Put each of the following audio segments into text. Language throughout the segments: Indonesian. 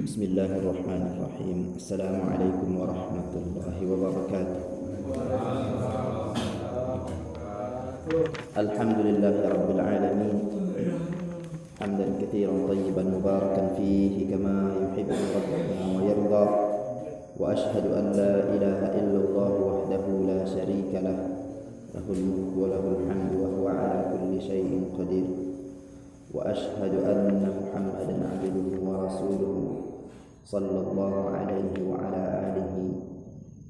Bismillahirrahmanirrahim. Assalamualaikum warahmatullahi wabarakatuh. Alhamdulillahi rabbil alamin. Hamdan katsiran tayyiban mubarakan fihi kama yuhibbu rabbuna wa yarda. Wa ashhadu an la ilaha illallah wahdahu la syarika lah. Lahul mulku wa lahul hamdu wa huwa ala kulli syai'in qadir. Wa ashhadu anna Muhammadan 'abduhu wa rasuluhu sallallahu alaihi wa ala alihi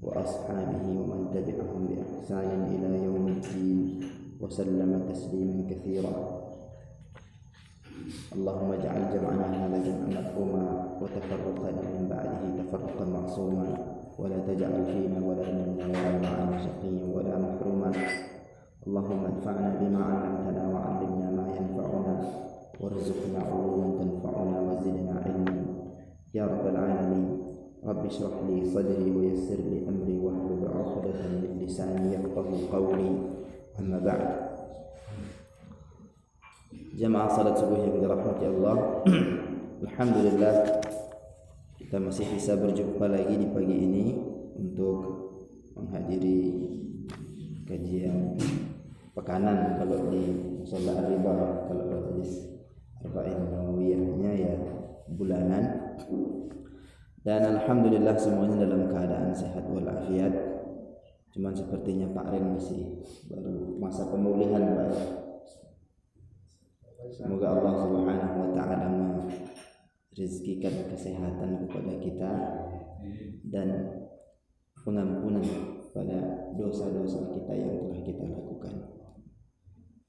wa ashabihi wa man tabi'ahum bi ihsanin ila yaumiddin wa sallama tasliman katsira. Allahumma ij'al jam'ana hadha jam'an marhuma wa tafarruqana min ba'dihi tafarruqan ma'suma wa la taj'al fina wa la minna wa la ma'ana shaqiyyan wa la mahruma. Allahumma anfa'na bima 'allamtana wa 'allimna ma yanfa'una warzuqna 'uluman tanfa'una wa zidna 'ilman ya rabbal alamin. Rabbi shrah li sadri wa yassir li amri wahlul 'uqdatam min lisani yafqahu qawli. Amma ba'd. Jamaah salat subuh yang dirahmati Allah. Alhamdulillah kita masih bisa berjumpa lagi di pagi ini untuk menghadiri kajian pekanan kalau di Musalla Ar-Riba, kalau majelis Arba'in Nawawiyahnya ya bulanan. Dan alhamdulillah semuanya dalam keadaan sehat walafiat. Cuman sepertinya Pak Ren masih baru masa pemulihan, Pak. Semoga Allah Subhanahu wa taala merizkikan kesehatan kepada kita dan pengampunan pada dosa-dosa kita yang telah kita lakukan.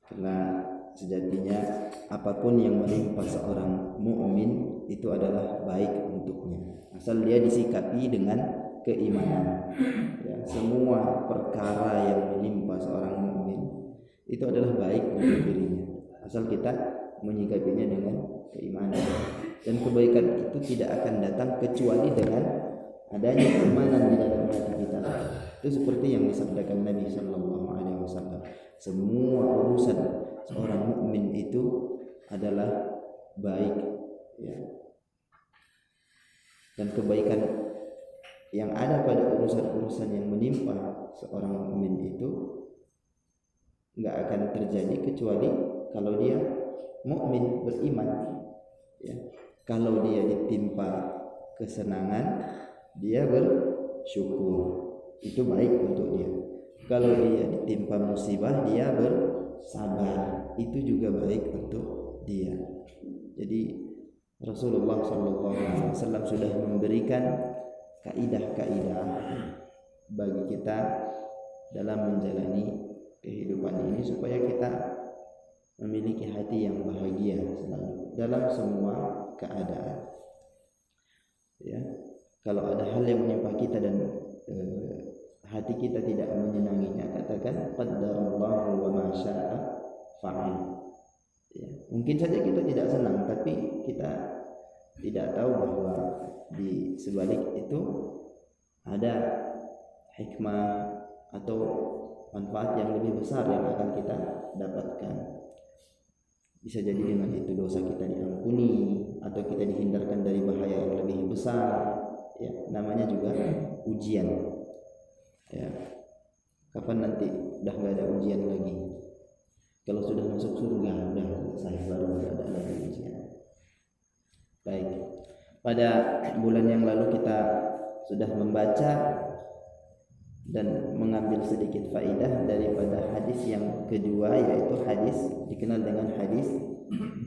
Karena sejatinya apapun yang menimpa seorang mukmin itu adalah baik untuknya, asal dia disikapi dengan keimanan. Ya, semua perkara yang menimpa seorang mukmin itu adalah baik untuk dirinya, asal kita menyikapinya dengan keimanan. Dan kebaikan itu tidak akan datang kecuali dengan adanya keimanan di dalam hati kita. Itu seperti yang disabdakan Nabi sallallahu alaihi wasallam, semua urusan seorang mukmin itu adalah baik, ya. Dan kebaikan yang ada pada urusan-urusan yang menimpa seorang mukmin itu enggak akan terjadi kecuali kalau dia mukmin beriman, ya. Kalau dia ditimpa kesenangan, dia bersyukur, itu baik untuk dia. Kalau dia ditimpa musibah, dia bersabar, itu juga baik untuk dia. Jadi Rasulullah SAW sudah memberikan kaidah-kaidah bagi kita dalam menjalani kehidupan ini supaya kita memiliki hati yang bahagia selalu dalam semua keadaan. Ya, kalau ada hal yang menimpa kita dan hati kita tidak menyenanginya, katakan qaddarallahu wa ma syaa fa'al. Ya, mungkin saja kita tidak senang, tapi kita tidak tahu bahwa di sebalik itu ada hikmah atau manfaat yang lebih besar yang akan kita dapatkan. Bisa jadi dengan itu dosa kita diampuni atau kita dihindarkan dari bahaya yang lebih besar. Ya, namanya juga ujian. Ya, kapan nanti udah nggak ada ujian lagi? Kalau sudah masuk surga udah selesai, baru nggak ada lagi ujian. Baik, pada bulan yang lalu kita sudah membaca dan mengambil sedikit faidah daripada hadis yang kedua, yaitu hadis dikenal dengan hadis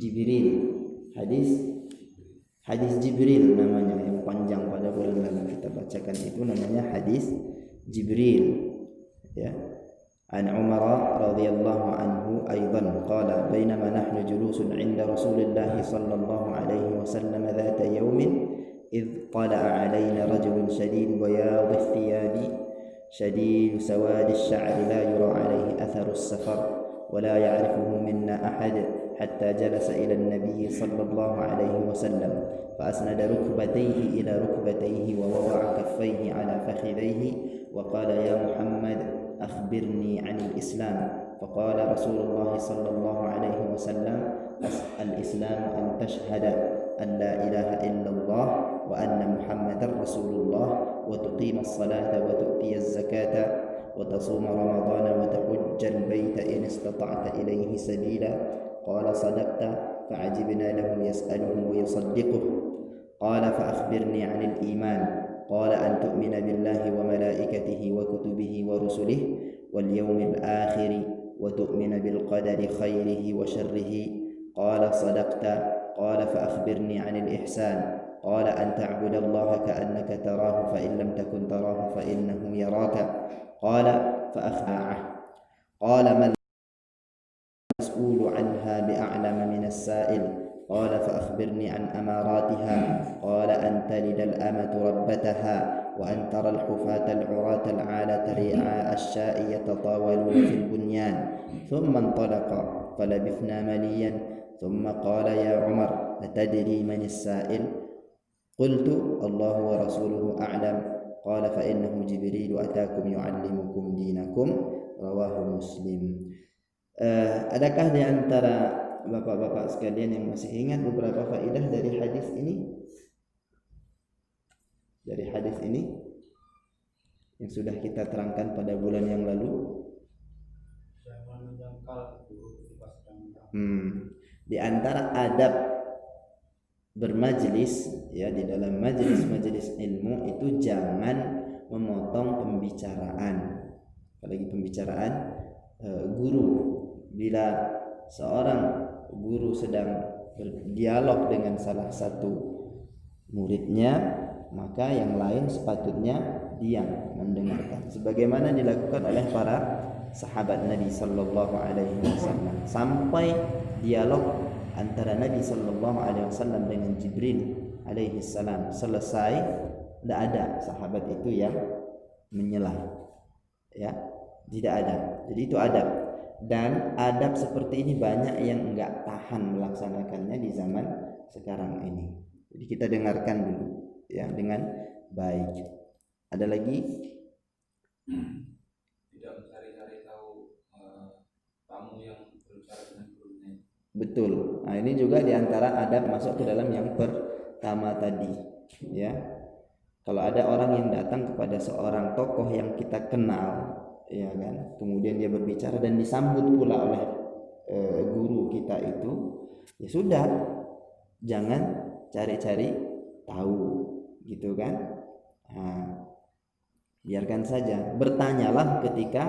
Jibril. Hadis Jibril namanya, yang panjang pada bulan lalu kita bacakan itu namanya hadis Jibril. Ya. An Umar radhiyallahu anhu aidan qala bainama nahnu julusun 'inda Rasulillah sallallahu alaihi wasallam dhata yawmin idh qala'a 'alaina rajulun shadid bayad ath-thiyabi shadid sawad ash-sha'r la yura 'alayhi atharu as-safar wa la ya'rifuhu minna ahad hatta jalasa ila an-nabiy sallallahu alaihi wasallam fa asnada rukbatayhi ila rukbatayhi wa wada'a kaffayhi 'ala fakhidayhi wa qala ya Muhammad أخبرني عن الإسلام فقال رسول الله صلى الله عليه وسلم الإسلام أن تشهد أن لا إله إلا الله وتقيم الصلاة وتؤتي الزكاة وتصوم رمضان وتحج البيت إن استطعت إليه سبيلا قال صدقت فعجبنا له يسأله ويصدقه قال فأخبرني عن الإيمان قال أن تؤمن بالله وملائكته وكتبه ورسله واليوم الآخر وتؤمن بالقدر خيره وشره قال صدقت قال فأخبرني عن الإحسان قال أن تعبد الله كأنك تراه فإن لم تكن تراه فإنه يراك قال فأخبره قال ما المسؤول عنها بأعلم من السائل قال فأخبرني عن أماراتها قال أن تلد الأمة ربتها وأن ترى الحفاة العراة العالة رعاء الشاء يتطاولون في البنيان ثم انطلق فلبثنا مليا ثم قال يا عمر أتدري من السائل قلت الله ورسوله أعلم قال فإنه جبريل أتاكم يعلمكم دينكم رواه مسلم. Adakah di antara bapak-bapak sekalian yang masih ingat beberapa faedah dari hadis ini? Dari hadis ini yang sudah kita terangkan pada bulan yang lalu. Di antara adab bermajlis ya, di dalam majelis ilmu itu jangan memotong pembicaraan, apalagi pembicaraan guru. Bila seorang guru sedang berdialog dengan salah satu muridnya, maka yang lain sepatutnya diam mendengarkan, sebagaimana dilakukan oleh para sahabat Nabi sallallahu alaihi wasallam, sampai dialog antara Nabi sallallahu alaihi wasallam dengan Jibril alaihi salam selesai. Tidak ada sahabat itu yang menyela, ya, tidak ada. Jadi itu adab. Dan adab seperti ini banyak yang enggak tahan melaksanakannya di zaman sekarang ini. Jadi kita dengarkan dulu ya dengan baik. Ada lagi? Tidak mencari-cari tahu tamu yang berbicara dengan gurunya. Betul. Nah, ini juga diantara adab masuk ke dalam yang pertama tadi ya. Kalau ada orang yang datang kepada seorang tokoh yang kita kenal, ya kan, kemudian dia berbicara dan disambut pula oleh guru kita itu, ya sudah, jangan cari-cari tahu, gitu kan. Nah, biarkan saja, bertanyalah ketika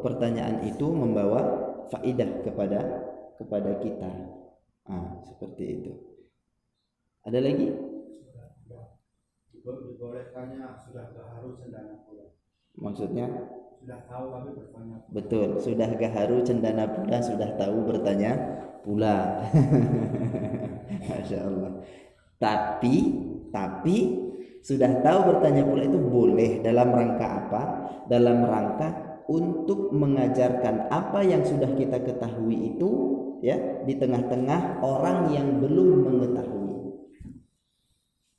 pertanyaan itu membawa faidah kepada kita. Nah, seperti itu. Ada lagi? Dibolehkannya sudah gaharu cendana pula. Maksudnya? Sudah tahu tapi bertanya. Betul, sudah gaharu cendana pula, sudah tahu bertanya pula. Masya Allah. Tapi sudah tahu bertanya pula itu boleh dalam rangka apa? Dalam rangka untuk mengajarkan apa yang sudah kita ketahui itu ya di tengah-tengah orang yang belum mengetahui.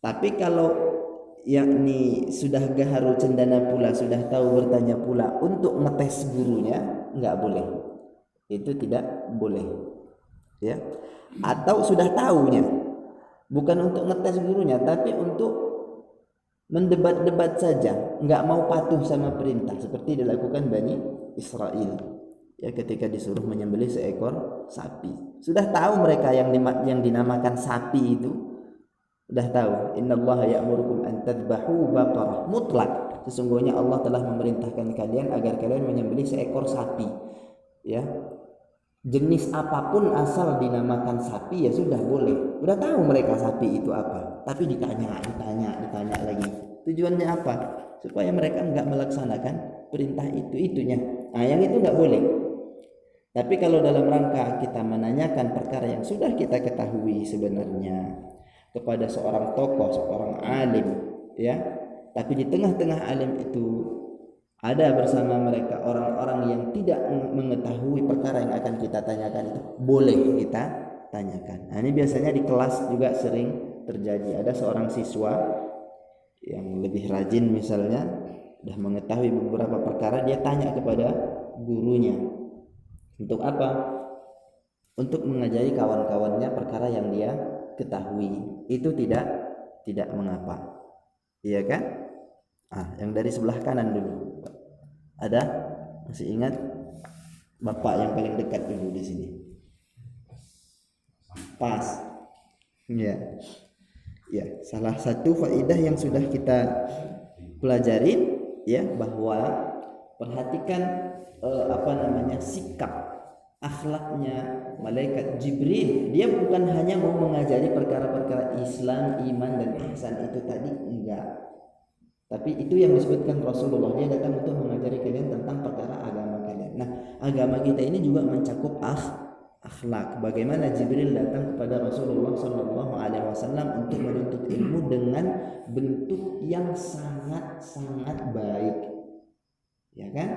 Tapi kalau yakni sudah gaharu cendana pula, sudah tahu bertanya pula untuk ngetes gurunya, enggak boleh. Itu tidak boleh. Ya. Atau sudah tahunya, bukan untuk ngetes gurunya, tapi untuk mendebat-debat saja, enggak mau patuh sama perintah seperti dilakukan Bani Israel. Ya, ketika disuruh menyembelih seekor sapi. Sudah tahu mereka yang dinamakan sapi itu. Sudah tahu, innallaha ya'murukum an tadhbahu baqarah, mutlak. Sesungguhnya Allah telah memerintahkan kalian agar kalian menyembelih seekor sapi. Ya. Jenis apapun asal dinamakan sapi ya sudah boleh. Sudah tahu mereka sapi itu apa, tapi ditanya lagi. Tujuannya apa? Supaya mereka enggak melaksanakan perintah itunya. Nah, yang itu enggak boleh. Tapi kalau dalam rangka kita menanyakan perkara yang sudah kita ketahui sebenarnya kepada seorang tokoh, seorang alim, ya. Tapi di tengah-tengah alim itu ada bersama mereka orang-orang yang tidak mengetahui perkara yang akan kita tanyakan itu, boleh kita tanyakan. Nah, ini biasanya di kelas juga sering terjadi. Ada seorang siswa yang lebih rajin misalnya, sudah mengetahui beberapa perkara, dia tanya kepada gurunya. Untuk apa? Untuk mengajari kawan-kawannya perkara yang dia ketahui. Itu tidak mengapa, Iya kan? Yang dari sebelah kanan dulu. Ada? Masih ingat? Bapak yang paling dekat dulu di sini. Pas. Ya. Ya, salah satu faedah yang sudah kita pelajarin ya, bahwa perhatikan sikap akhlaknya malaikat Jibril. Dia bukan hanya mau mengajari perkara-perkara Islam, iman dan ihsan itu tadi, enggak. Tapi itu yang disebutkan Rasulullah, dia datang untuk mengajari kalian tentang perkara agama kalian. Nah, agama kita ini juga mencakup akhlak. Bagaimana Jibril datang kepada Rasulullah SAW untuk menuntut ilmu dengan bentuk yang sangat-sangat baik, ya kan?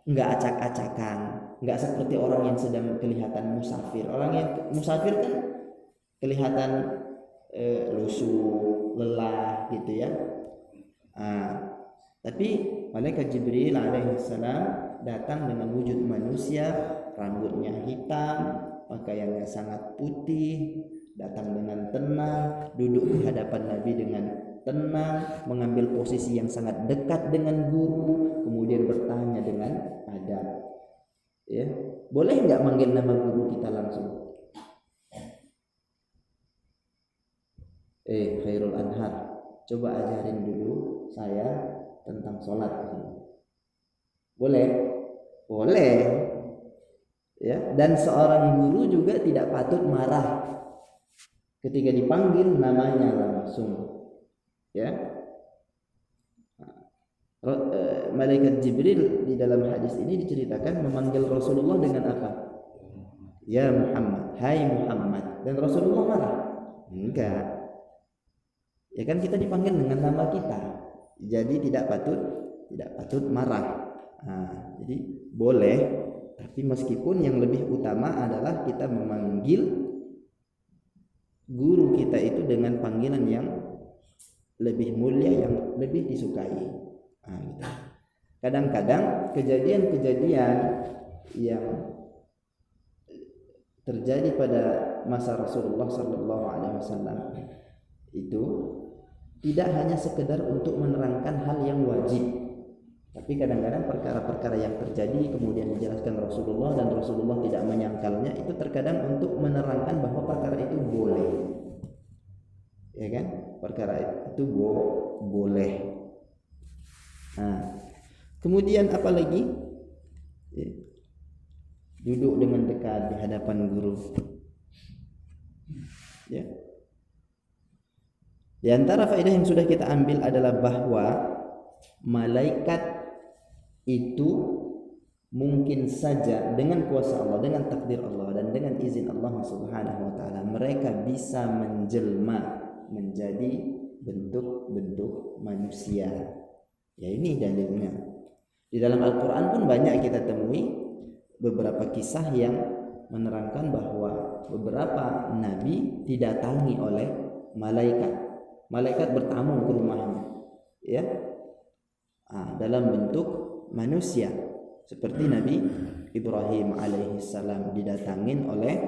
Enggak acak-acakan, enggak seperti orang yang sedang kelihatan musafir. Orang yang musafir kan kelihatan lusuh, lelah gitu ya. Tapi malaikat Jibril alaihissalam datang dengan wujud manusia, rambutnya hitam, pakaiannya sangat putih, datang dengan tenang, duduk di hadapan Nabi dengan tenang, mengambil posisi yang sangat dekat dengan guru, kemudian bertanya dengan adab. Ya, boleh nggak manggil nama guru kita langsung? Khairul Anhar, coba ajarin dulu saya tentang sholat. Boleh? Boleh. Ya, dan seorang guru juga tidak patut marah ketika dipanggil namanya langsung. Ya. Malaikat Jibril di dalam hadis ini diceritakan memanggil Rasulullah dengan apa? Ya Muhammad, hai Muhammad. Dan Rasulullah marah? Enggak. Ya kan kita dipanggil dengan nama kita. Jadi tidak patut marah. Jadi boleh, tapi meskipun yang lebih utama adalah kita memanggil guru kita itu dengan panggilan yang lebih mulia, yang lebih disukai. Gitu. Kadang-kadang kejadian-kejadian yang terjadi pada masa Rasulullah SAW itu tidak hanya sekedar untuk menerangkan hal yang wajib, tapi kadang-kadang perkara-perkara yang terjadi kemudian dijelaskan Rasulullah dan Rasulullah tidak menyangkalnya, itu terkadang untuk menerangkan bahwa perkara itu boleh, ya kan? Perkara itu boleh. Kemudian apa lagi? Duduk dengan dekat di hadapan guru. Ya. Di antara faedah yang sudah kita ambil adalah bahwa malaikat itu mungkin saja dengan kuasa Allah, dengan takdir Allah dan dengan izin Allah Subhanahu wa taala, mereka bisa menjelma menjadi bentuk-bentuk manusia. Ya, ini dalilnya. Di dalam Al-Qur'an pun banyak kita temui beberapa kisah yang menerangkan bahwa beberapa nabi didatangi oleh malaikat. Malaikat bertamu ke rumahnya, ya, dalam bentuk manusia, seperti Nabi Ibrahim alaihissalam didatangin oleh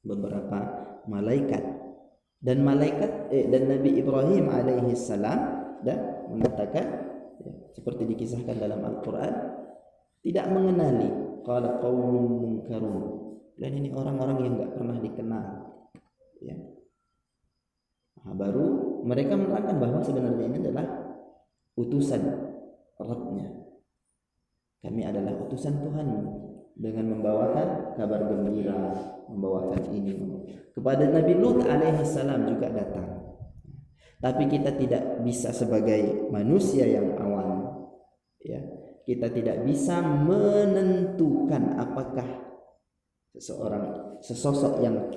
beberapa malaikat, dan Nabi Ibrahim alaihissalam mengatakan, ya, seperti dikisahkan dalam Al-Quran, tidak mengenali, qala qaumun munkarun, dan ini orang-orang yang enggak pernah dikenal, ya. Baru mereka menerangkan bahwa sebenarnya ini adalah utusan Rabbnya. Kami adalah utusan Tuhanmu dengan membawakan kabar gembira, membawakan ini. Kepada Nabi Lut alaihissalam juga datang. Tapi kita tidak bisa sebagai manusia yang awam, ya, kita tidak bisa menentukan apakah sesosok yang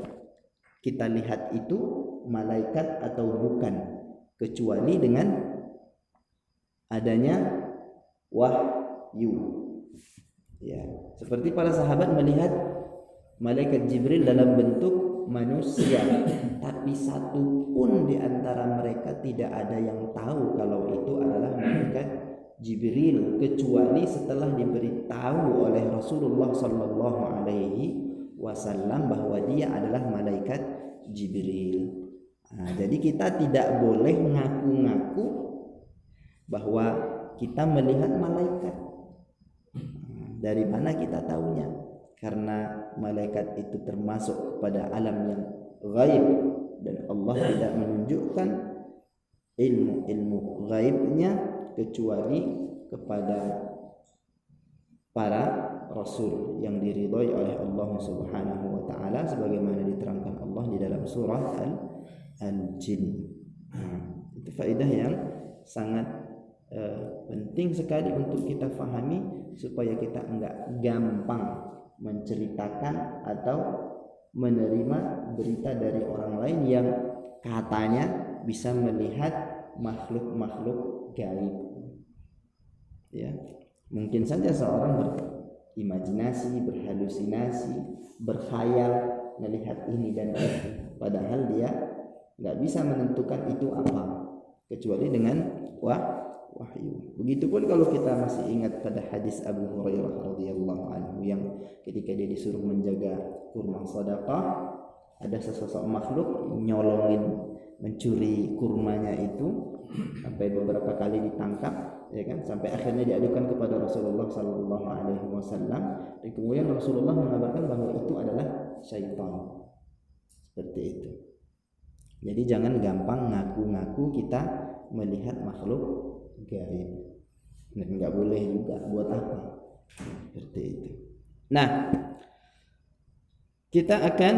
kita lihat itu malaikat atau bukan, kecuali dengan adanya wahyu. Ya, seperti para sahabat melihat malaikat Jibril dalam bentuk manusia, tapi satu pun di antara mereka tidak ada yang tahu kalau itu adalah malaikat Jibril, kecuali setelah diberitahu oleh Rasulullah SAW bahwa dia adalah malaikat Jibril. Nah, jadi kita tidak boleh ngaku-ngaku bahwa kita melihat malaikat. Dari mana kita tahunya? Karena malaikat itu termasuk kepada alam yang gaib, dan Allah tidak menunjukkan ilmu gaibnya kecuali kepada para rasul yang diridhai oleh Allah Subhanahu wa taala, sebagaimana diterangkan Allah di dalam surah Al-Jin. Itu faedah yang sangat penting sekali untuk kita fahami, supaya kita enggak gampang menceritakan atau menerima berita dari orang lain yang katanya bisa melihat makhluk-makhluk gaib. Ya, mungkin saja seorang berimajinasi, berhalusinasi, berkhayal melihat ini dan itu, padahal dia nggak bisa menentukan itu apa kecuali dengan wahyu. Begitupun kalau kita masih ingat pada hadis Abu Hurairah radhiyallahu anhu yang ketika dia disuruh menjaga kurma sedekah, ada sesosok makhluk nyolongin, mencuri kurmanya itu sampai beberapa kali ditangkap, ya kan, sampai akhirnya diadukan kepada Rasulullah sallallahu alaihi wasallam, dan kemudian Rasulullah mengabarkan bahwa itu adalah syaitan. Seperti itu. Jadi jangan gampang ngaku-ngaku kita melihat makhluk gaib. Enggak boleh juga, buat apa? Seperti itu. Nah, kita akan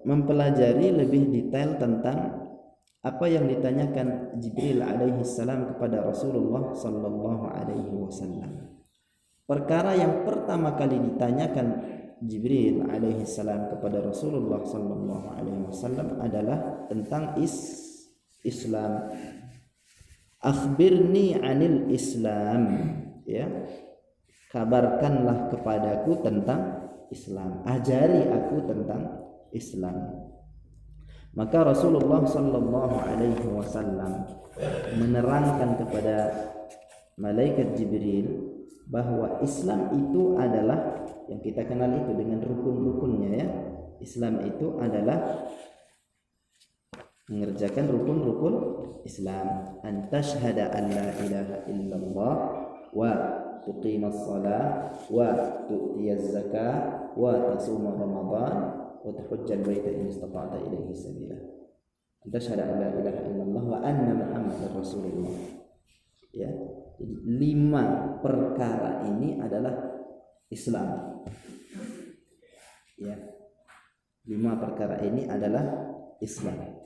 mempelajari lebih detail tentang apa yang ditanyakan Jibril alaihi salam kepada Rasulullah sallallahu alaihi wasallam. Perkara yang pertama kali ditanyakan Jibril alaihi salam kepada Rasulullah sallallahu alaihi wasallam adalah tentang Islam. Akhbirni 'anil Islam, ya. Kabarkanlah kepadaku tentang Islam. Ajari aku tentang Islam. Maka Rasulullah sallallahu alaihi wasallam menerangkan kepada malaikat Jibril bahwa Islam itu adalah yang kita kenal itu dengan rukun-rukunnya, ya. Islam itu adalah mengerjakan rukun-rukun Islam. Antashhada an la ilaha illallah wa tuqimas shalah wa tu'tiyaz zakah wa tasuma ramadan wa tahujjal baita in istata'ta ilaihi sabila. Antashhada an la ilaha illallah wa anna muhammadar rasulullah. Ya. Jadi 5 perkara ini adalah Islam. Ya. 5 perkara ini adalah Islam.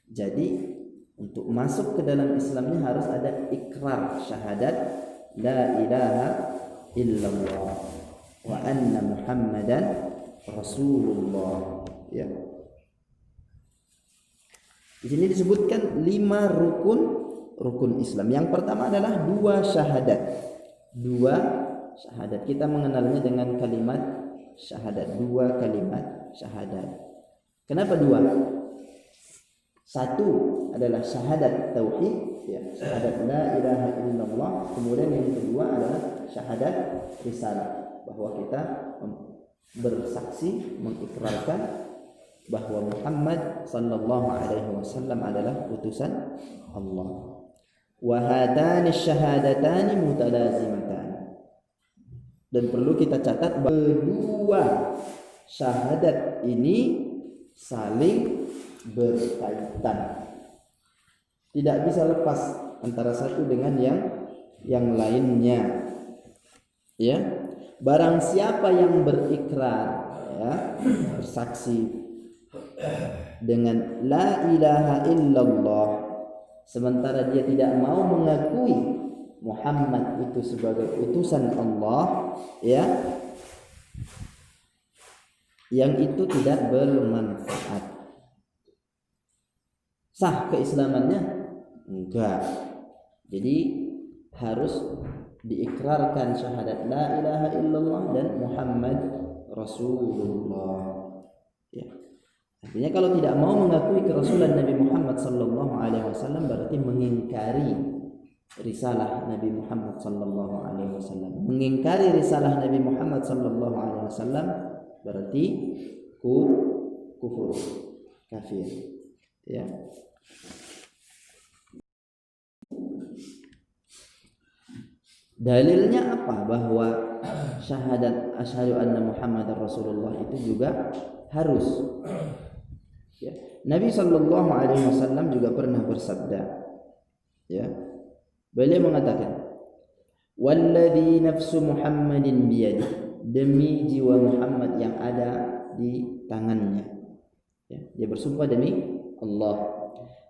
Jadi untuk masuk ke dalam Islamnya harus ada ikrar syahadat la ilaha illallah wa anna muhammadan rasulullah, ya. Di sini disebutkan 5 rukun Islam. Yang pertama adalah 2 syahadat. 2 syahadat. Kita mengenalnya dengan kalimat syahadat. 2 kalimat syahadat. Kenapa 2? 1 adalah syahadat tauhid, ya, syahadat la ilaha illallah. Kemudian yang kedua adalah syahadat risalah, bahwa kita bersaksi, mengikrarkan bahwa Muhammad sallallahu alaihi wasallam adalah utusan Allah. Wa hadani syahadatani mutalazimatan. Dan perlu kita catat bahwa kedua syahadat ini saling berkaitan. Tidak bisa lepas antara satu dengan yang lainnya. Ya. Barang siapa yang berikrar, ya, bersaksi dengan la ilaha illallah, sementara dia tidak mau mengakui Muhammad itu sebagai utusan Allah, ya, yang itu tidak bermanfaat. Sah keislamannya? Enggak. Jadi harus diikrarkan syahadat la ilaha illallah dan Muhammad Rasulullah, ya. Artinya kalau tidak mau mengakui kerasulan Nabi Muhammad sallallahu alaihi wasallam berarti mengingkari risalah Nabi Muhammad sallallahu alaihi wasallam. Mengingkari risalah Nabi Muhammad sallallahu alaihi wasallam berarti kufur. kafir. Ya. Dalilnya apa? Bahwa syahadat asyhadu anna Muhammadar Rasulullah itu juga harus. Ya. Nabi sallallahu alaihi wasallam juga pernah bersabda, ya. Beliau mengatakan, "Walladzi nafsu Muhammadin biyadi," demi jiwa Muhammad yang ada di tangannya. Ya. Dia bersumpah demi Allah,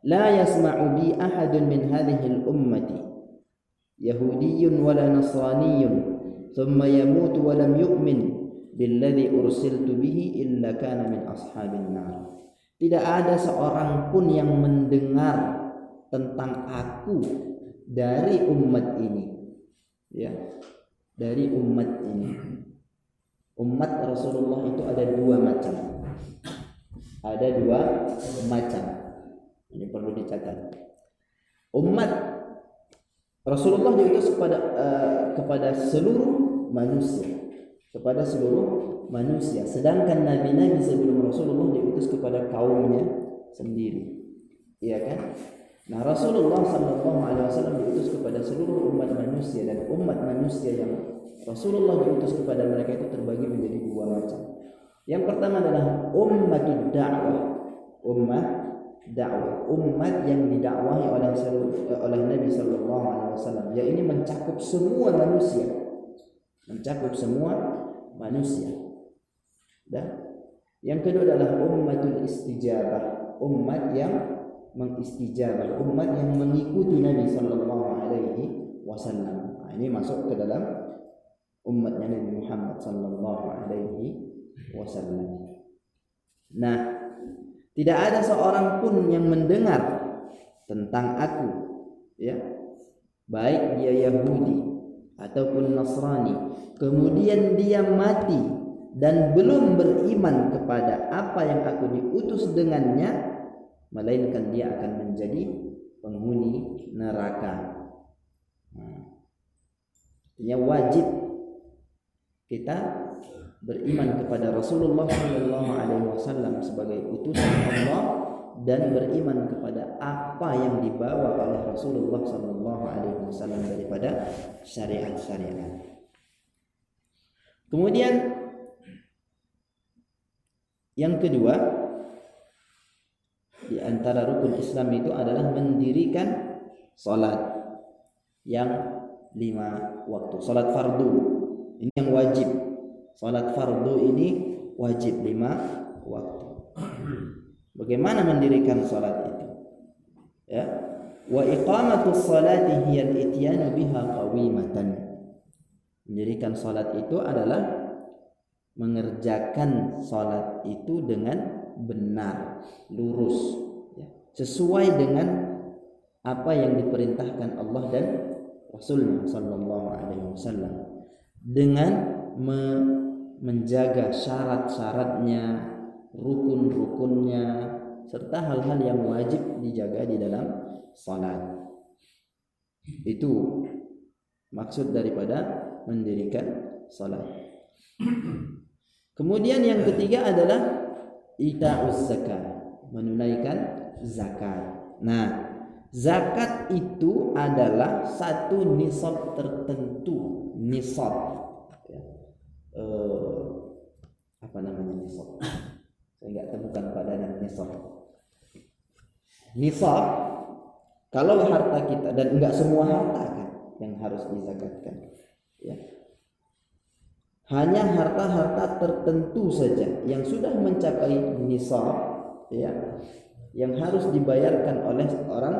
"La yasma'u bi ahadun min hadhihi al-ummati Yahudiyyun wala Nasraniyyun thumma yamutu wa lam yu'min billadzi ursiltu bihi illa kana min ashabin nar." Tidak ada seorang pun yang mendengar tentang aku dari umat ini. Ya, dari umat ini. Umat Rasulullah itu ada dua macam. Ada dua macam. Ini perlu dicatat. Umat Rasulullah diutus kepada seluruh manusia, kepada seluruh manusia. Sedangkan nabi-nabi sebelum Rasulullah diutus kepada kaumnya sendiri. Iya kan? Nah, Rasulullah sallallahu alaihi wasallam diutus kepada seluruh umat manusia, dan umat manusia yang Rasulullah diutus kepada mereka itu terbagi menjadi dua macam. Yang pertama adalah ummatud da'wah. Umat yang didakwahi oleh Nabi sallallahu alaihi wasallam. Ya, ini mencakup semua manusia. Mencakup semua manusia. Dan yang kedua adalah ummatul istijabah, umat yang mengistijabah, umat yang mengikuti Nabi sallallahu alaihi wasallam. Nah, ini masuk ke dalam umatnya Nabi Muhammad sallallahu alaihi wasallam. Nah, tidak ada seorang pun yang mendengar tentang aku, ya, baik dia Yahudi ataupun Nasrani, kemudian dia mati dan belum beriman kepada apa yang aku diutus dengannya, melainkan dia akan menjadi penghuni neraka. Artinya wajib kita beriman kepada Rasulullah sallallahu alaihi wasallam sebagai utusan Allah, dan beriman kepada apa yang dibawa oleh Rasulullah sallallahu alaihi wasallam daripada syariat-syariat. Kemudian yang kedua di antara rukun Islam itu adalah mendirikan salat yang 5 waktu, salat fardu. Ini yang wajib. Salat fardu ini wajib 5 waktu. Bagaimana mendirikan salat itu? Ya. Wa iqamatus salati hiya al-ityanu biha qawimatan. Mendirikan salat itu adalah mengerjakan salat itu dengan benar, lurus, ya, sesuai dengan apa yang diperintahkan Allah dan Rasulnya sallallahu alaihi wasallam, dengan menjaga syarat-syaratnya, rukun-rukunnya, serta hal-hal yang wajib dijaga di dalam salat. Itu maksud daripada mendirikan salat. Kemudian yang ketiga adalah ita'uz zakat, menunaikan zakat. Nah, zakat itu adalah satu nisab tertentu. Nisab, ya. Apa namanya nisab? Saya nggak temukan padanan nisab. Nisab, kalau harta kita, dan enggak semua harta kan yang harus dizakatkan, ya. Hanya harta-harta tertentu saja yang sudah mencapai nisab, ya, yang harus dibayarkan oleh orang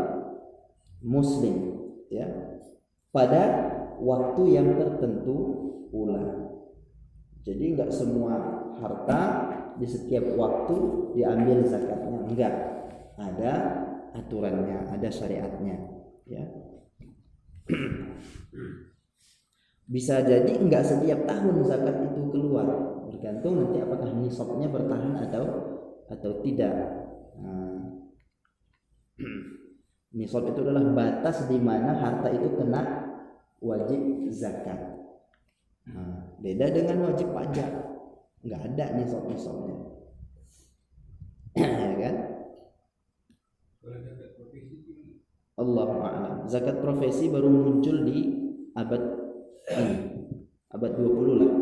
muslim, ya, pada waktu yang tertentu pula. Jadi enggak semua harta di setiap waktu diambil zakatnya, enggak. Ada aturannya, ada syariatnya, ya. Bisa jadi enggak setiap tahun zakat itu keluar, bergantung nanti apakah nisabnya bertahan atau tidak. Nah, nisab itu adalah batas di mana harta itu kena wajib zakat. Nah, beda dengan wajib pajak, enggak ada nisabnya, ya kan? Allahu a'lam. Zakat profesi baru muncul di abad ini, abad 20 lah.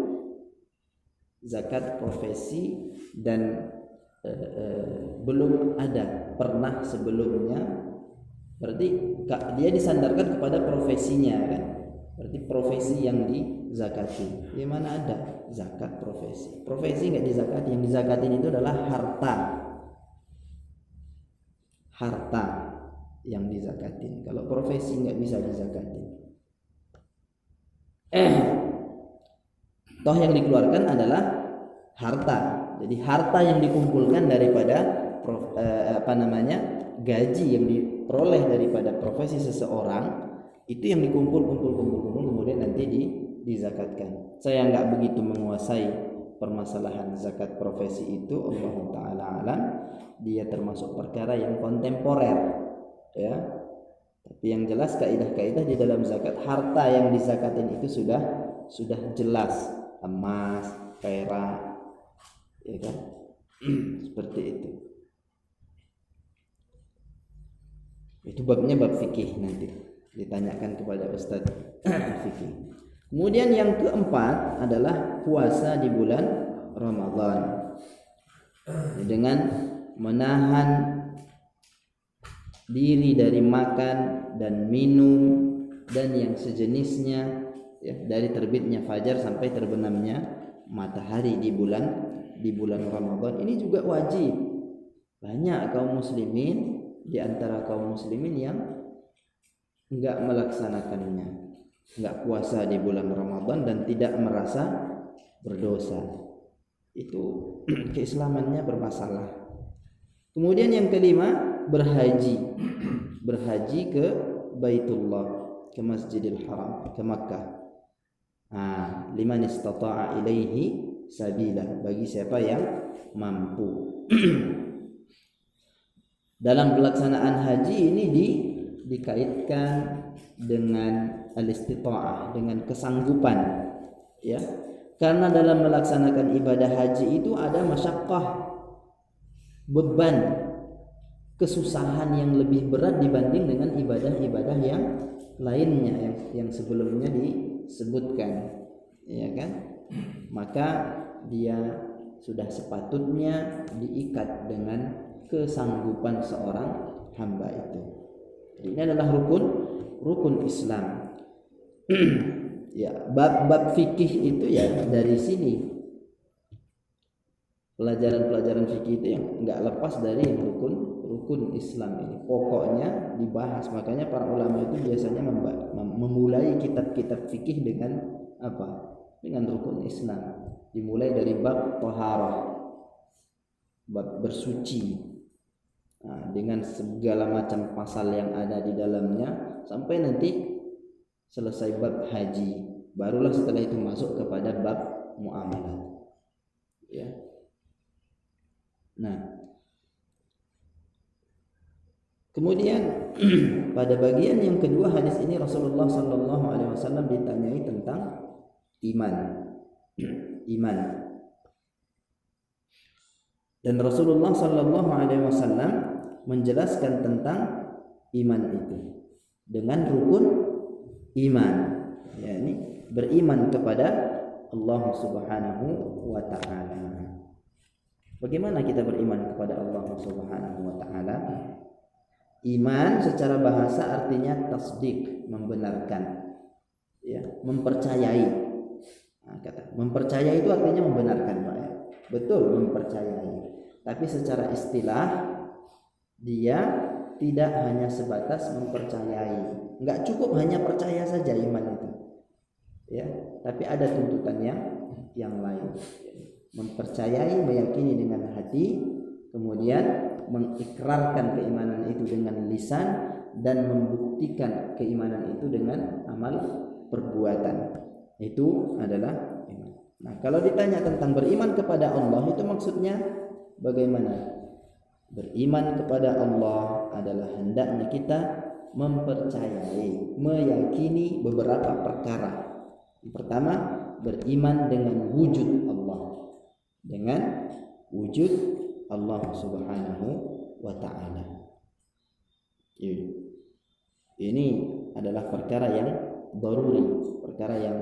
Zakat profesi dan belum ada pernah sebelumnya. Berarti dia disandarkan kepada profesinya kan. Berarti profesi yang dizakati. Di mana ada zakat profesi? Profesi nggak dizakati. Yang dizakatin itu adalah harta. Harta yang dizakatin. Kalau profesi nggak bisa dizakatin. Toh yang dikeluarkan adalah harta. Jadi harta yang dikumpulkan daripada gaji yang diperoleh daripada profesi seseorang itu yang dikumpul kemudian nanti dizakatkan. Saya nggak begitu menguasai permasalahan zakat profesi itu, Allah taala alam. Dia termasuk perkara yang kontemporer, ya. Tapi yang jelas kaidah-kaidah di dalam zakat harta yang dizakatin itu sudah jelas, emas, perak, ya kan? Seperti itu. Itu babnya bab fikih, nanti ditanyakan kepada Ustaz fikih. Kemudian yang keempat adalah puasa di bulan Ramadan dengan menahan diri dari makan dan minum dan yang sejenisnya, ya, dari terbitnya fajar sampai terbenamnya matahari di bulan Ramadan. Ini juga wajib. Banyak kaum muslimin, di antara kaum muslimin yang enggak melaksanakannya, enggak puasa di bulan Ramadan dan tidak merasa berdosa. Itu keislamannya bermasalah. Kemudian yang kelima, berhaji ke Baitullah, ke Masjidil Haram, ke Makkah. Liman istata'a ilaihi sabila, bagi siapa yang mampu. Dalam pelaksanaan haji ini dikaitkan dengan al-istita'ah, dengan kesanggupan, ya. Karena dalam melaksanakan ibadah haji itu ada masyaqqah, beban, kesusahan yang lebih berat dibanding dengan ibadah-ibadah yang lainnya yang sebelumnya disebutkan, ya kan? Maka dia sudah sepatutnya diikat dengan kesanggupan seorang hamba itu. Jadi ini adalah rukun Islam. Ya, bab fikih itu ya dari sini. Pelajaran-pelajaran fikih itu yang enggak lepas dari rukun Islam ini. Pokoknya dibahas. Makanya para ulama itu biasanya memulai kitab-kitab fikih dengan apa? Dengan rukun Islam. Dimulai dari bab taharah, bab bersuci. Dengan segala macam pasal yang ada di dalamnya sampai nanti selesai bab haji, barulah setelah itu masuk kepada bab muamalah, ya. Nah, kemudian pada bagian yang kedua hadis ini Rasulullah Sallallahu Alaihi Wasallam ditanyai tentang iman. Dan Rasulullah Sallallahu Alaihi Wasallam menjelaskan tentang iman itu dengan rukun iman, yakni beriman kepada Allah Subhanahu wa taala. Bagaimana kita beriman kepada Allah Subhanahu wa taala? Iman secara bahasa artinya tasdik, membenarkan, ya, mempercayai. Kata mempercayai itu artinya membenarkan, Pak, ya. Betul, mempercayai. Tapi secara istilah dia tidak hanya sebatas mempercayai. Enggak cukup hanya percaya saja iman itu, ya. Tapi ada tuntutan yang lain. Mempercayai, meyakini dengan hati, kemudian mengikrarkan keimanan itu dengan lisan dan membuktikan keimanan itu dengan amal perbuatan. Itu adalah iman. Nah, kalau ditanya tentang beriman kepada Allah, itu maksudnya bagaimana? Beriman kepada Allah adalah hendaknya kita mempercayai, meyakini beberapa perkara. Yang pertama, beriman dengan wujud Allah, dengan wujud Allah Subhanahu wa taala. Ini adalah perkara yang daruri, perkara yang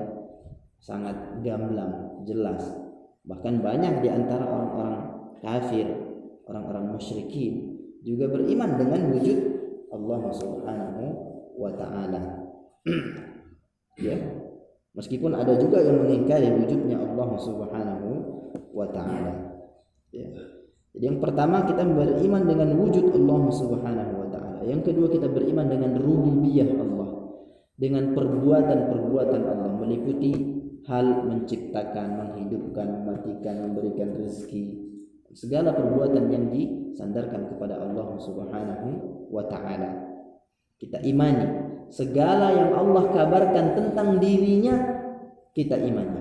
sangat gamblang, jelas. Bahkan banyak di antara orang-orang kafir, orang-orang musyrikin juga beriman dengan wujud Allah Subhanahu wa taala. Ya. Meskipun ada juga yang mengingkari wujudnya Allah Subhanahu wa taala. Ya. Jadi yang pertama kita beriman dengan wujud Allah Subhanahu wa taala. Yang kedua kita beriman dengan rububiyah Allah, dengan perbuatan-perbuatan Allah meliputi hal menciptakan, menghidupkan, mematikan, memberikan rezeki, segala perbuatan yang disandarkan kepada Allah Subhanahu wa taala. Kita imani segala yang Allah kabarkan tentang dirinya, kita imani.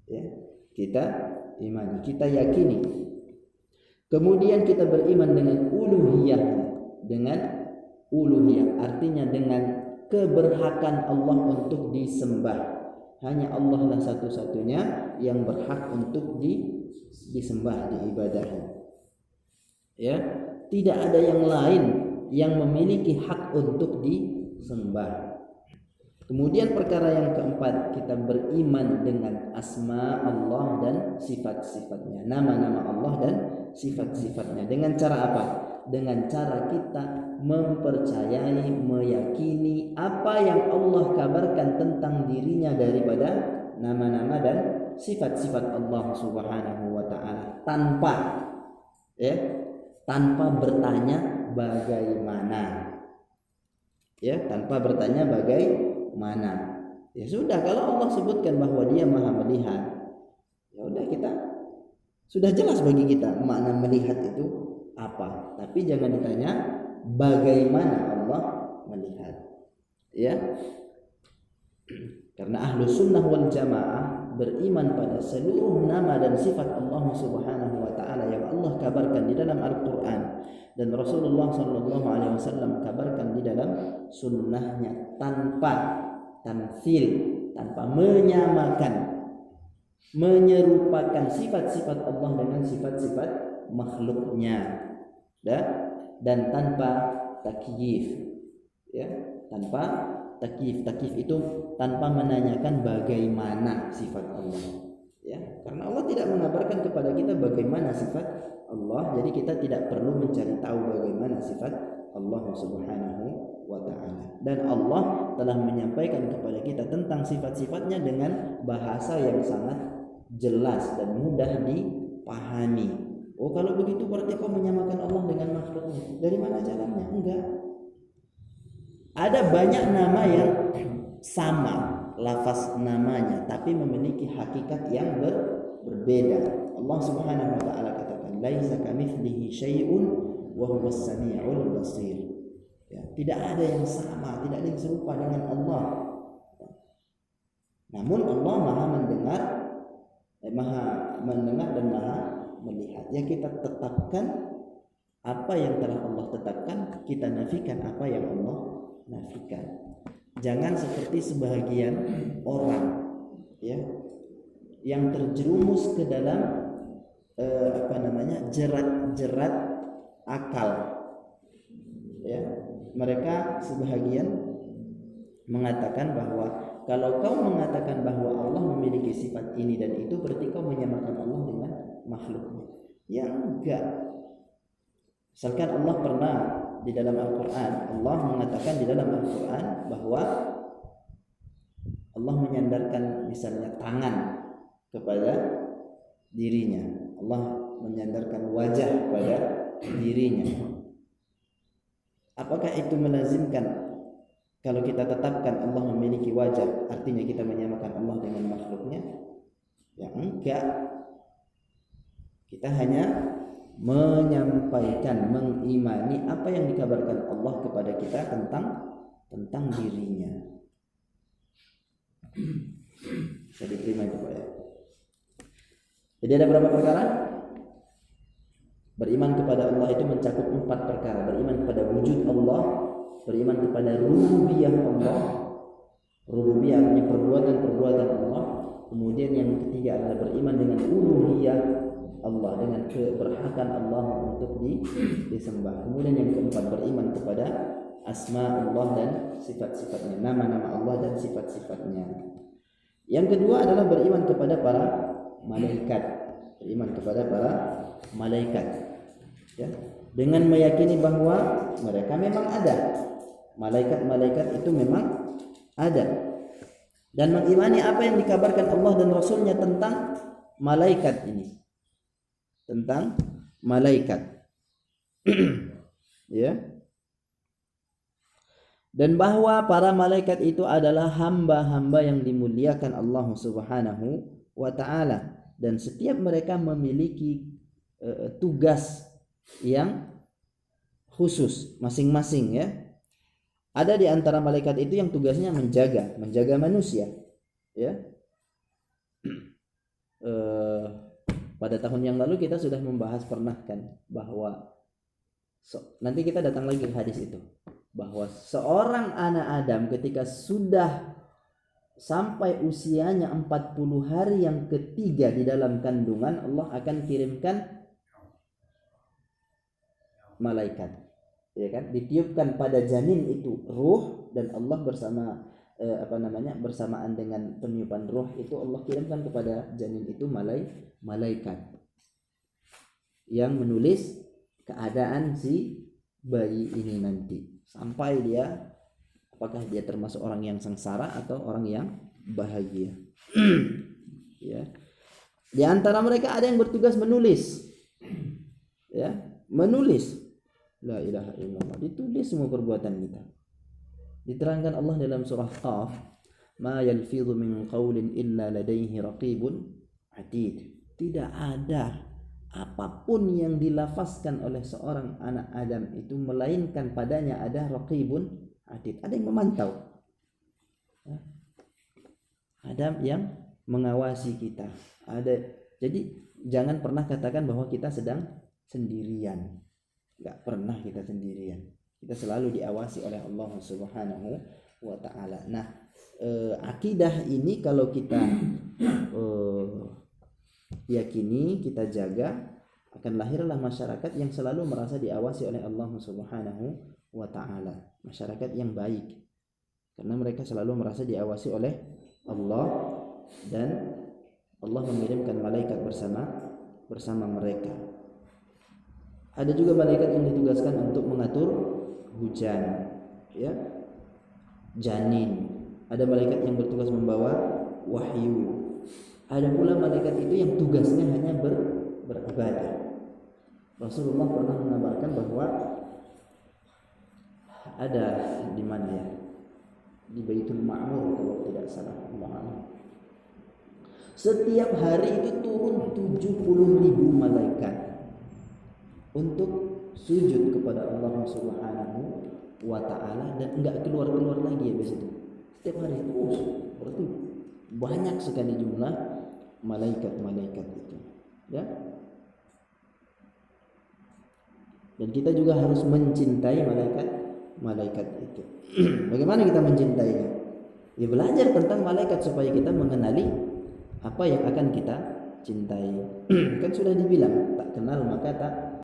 Ya, kita imani, kita yakini. Kemudian kita beriman dengan uluhiyah, dengan uluhiyah artinya dengan keberhakan Allah untuk disembah. Hanya Allah lah satu-satunya yang berhak untuk disembah, diibadahi. Ya, tidak ada yang lain yang memiliki hak untuk disembah. Kemudian perkara yang keempat, kita beriman dengan asma Allah dan sifat-sifatnya, nama-nama Allah dan sifat-sifatnya. Dengan cara apa? Dengan cara kita mempercayai, meyakini apa yang Allah kabarkan tentang dirinya daripada nama-nama dan sifat-sifat Allah Subhanahu wa taala, tanpa bertanya bagaimana. Ya, tanpa bertanya bagaimana. Ya sudah, kalau Allah sebutkan bahwa Dia Maha melihat, ya udah, kita sudah jelas bagi kita makna melihat itu apa. Tapi jangan ditanya bagaimana Allah melihat. Ya. Karena ahlu sunnah wal jamaah beriman pada seluruh nama dan sifat Allah Subhanahu wa taala yang Allah kabarkan di dalam Al-Qur'an dan Rasulullah sallallahu alaihi wasallam kabarkan di dalam sunnahnya, tanpa tamtsil, tanpa menyamakan, menyerupakan sifat-sifat Allah dengan sifat-sifat makhluknya, dan tanpa takyif. Ya, tanpa takyif. Takyif itu tanpa menanyakan bagaimana sifat Allah. Ya, karena Allah tidak mengabarkan kepada kita bagaimana sifat Allah, jadi kita tidak perlu mencari tahu bagaimana sifat Allah Subhanahu wa taala. Dan Allah telah menyampaikan kepada kita tentang sifat-sifatnya dengan bahasa yang sangat jelas dan mudah dipahami. Oh, kalau begitu berarti kau menyamakan Allah dengan makhluknya. Dari mana jalannya? Enggak. Ada banyak nama yang sama lafaz namanya, tapi memiliki hakikat yang berbeda. Allah Subhanahu wa taala katakan, "Laisa kamitslihi syai'un wa huwas samiul basir." Ya, tidak ada yang sama, tidak ada yang serupa dengan Allah. Namun Allah Maha mendengar, dan Maha melihat. Ya, kita tetapkan apa yang telah Allah tetapkan, kita nafikan apa yang Allah nafikan. Jangan seperti sebahagian orang, ya, yang terjerumus ke dalam jerat-jerat akal. Ya, mereka sebahagian mengatakan bahwa kalau kau mengatakan bahwa Allah memiliki sifat ini dan itu, berarti kau menyamakan Allah dengan makhluknya. Ya enggak. Misalkan Allah pernah di dalam Al-Quran, Allah mengatakan di dalam Al-Quran bahwa Allah menyandarkan misalnya tangan kepada dirinya, Allah menyandarkan wajah kepada dirinya. Apakah itu melazimkan kalau kita tetapkan Allah memiliki wajah, artinya kita menyamakan Allah dengan makhluknya? Ya enggak. Kita hanya menyampaikan, mengimani apa yang dikabarkan Allah kepada kita tentang dirinya. Bisa diterima itu Pak ya. Jadi ada berapa perkara? Beriman kepada Allah itu mencakup 4 perkara. Beriman kepada wujud Allah, beriman kepada rububiyah Allah. Rububiyah artinya perbuatan-perbuatan Allah. Kemudian yang ketiga adalah beriman dengan uluhiyah Allah, dengan keberhakan Allah untuk disembah. Kemudian yang keempat beriman kepada asma Allah dan sifat-sifatnya, nama-nama Allah dan sifat-sifatnya. Yang kedua adalah beriman kepada para malaikat. Beriman kepada para malaikat. Ya. Dengan meyakini bahwa mereka memang ada. Malaikat-malaikat itu memang ada. Dan mengimani apa yang dikabarkan Allah dan Rasulnya tentang malaikat ini. Tentang malaikat. Ya. Dan bahwa para malaikat itu adalah hamba-hamba yang dimuliakan Allah Subhanahu wa taala, dan setiap mereka memiliki tugas yang khusus masing-masing, ya. Ada di antara malaikat itu yang tugasnya menjaga manusia, ya. Pada tahun yang lalu kita sudah membahas pernah kan bahwa nanti kita datang lagi ke hadis itu, bahwa seorang anak Adam ketika sudah sampai usianya 40 hari yang ketiga di dalam kandungan, Allah akan kirimkan malaikat, ya kan, ditiupkan pada janin itu ruh, dan Allah bersamaan dengan peniupan ruh itu Allah kirimkan kepada janin itu malaikat yang menulis keadaan si bayi ini nanti, sampai dia apakah dia termasuk orang yang sengsara atau orang yang bahagia. Ya. Di antara mereka ada yang bertugas menulis, ya, menulis la ilaha illallah, ditulis semua perbuatan kita. Diterangkan Allah dalam surah Qaf, ma yalfidhu min qaulin illa ladaihi raqibun atid. Tidak ada apapun yang dilafazkan oleh seorang anak Adam itu melainkan padanya ada raqibun atid, ada yang memantau, ya. Ada yang mengawasi kita. Jadi jangan pernah katakan bahwa kita sedang sendirian. Enggak pernah kita sendirian. Kita selalu diawasi oleh Allah Subhanahu wa taala. Nah, akidah ini kalau kita yakini, kita jaga, akan lahirlah masyarakat yang selalu merasa diawasi oleh Allah Subhanahu wa taala. Masyarakat yang baik. Karena mereka selalu merasa diawasi oleh Allah, dan Allah mengirimkan malaikat bersama mereka. Ada juga malaikat yang ditugaskan untuk mengatur hujan, ya, janin. Ada malaikat yang bertugas membawa wahyu. Ada pula malaikat itu yang tugasnya hanya beribadah. Rasulullah pernah mengabarkan bahwa ada di mana ya? Di Baitul Ma'mur kalau tidak salah, Allah. Setiap hari itu turun 70.000 malaikat untuk sujud kepada Allah Subhanahu wa taala, dan enggak keluar-keluar lagi habis itu. Setiap hari terus. Berarti banyak sekali jumlah malaikat-malaikat itu, ya. Dan kita juga harus mencintai malaikat itu. Bagaimana kita mencintainya? Ya belajar tentang malaikat supaya kita mengenali apa yang akan kita cintai. Kan sudah dibilang, tak kenal maka tak